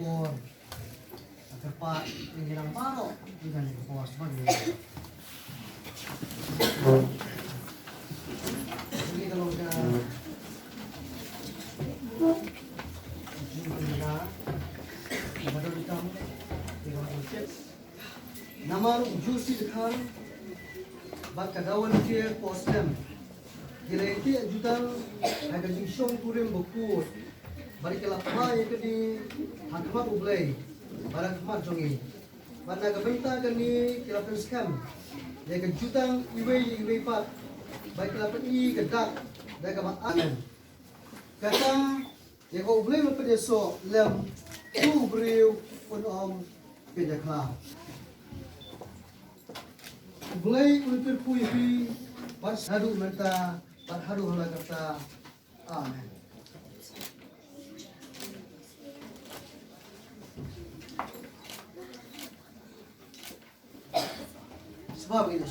por kepa yang hirang paro dengan kepuas bagi. Ini kalau kita nama juicy dekan bak kadawan ke postem direti ajudan ada jishong kurim buku bari kelapa yang di hakmat ublay barang khmat jongi banda gabenta kani kelapa scam ya kejutan iwe pat baik kelapa i kedak daga ba anan kata ya ko ublay mapedeso lem tu breu pun pejakha Mulai untuk puisi pas haru menta pas haru hala kata amen. Sebab ini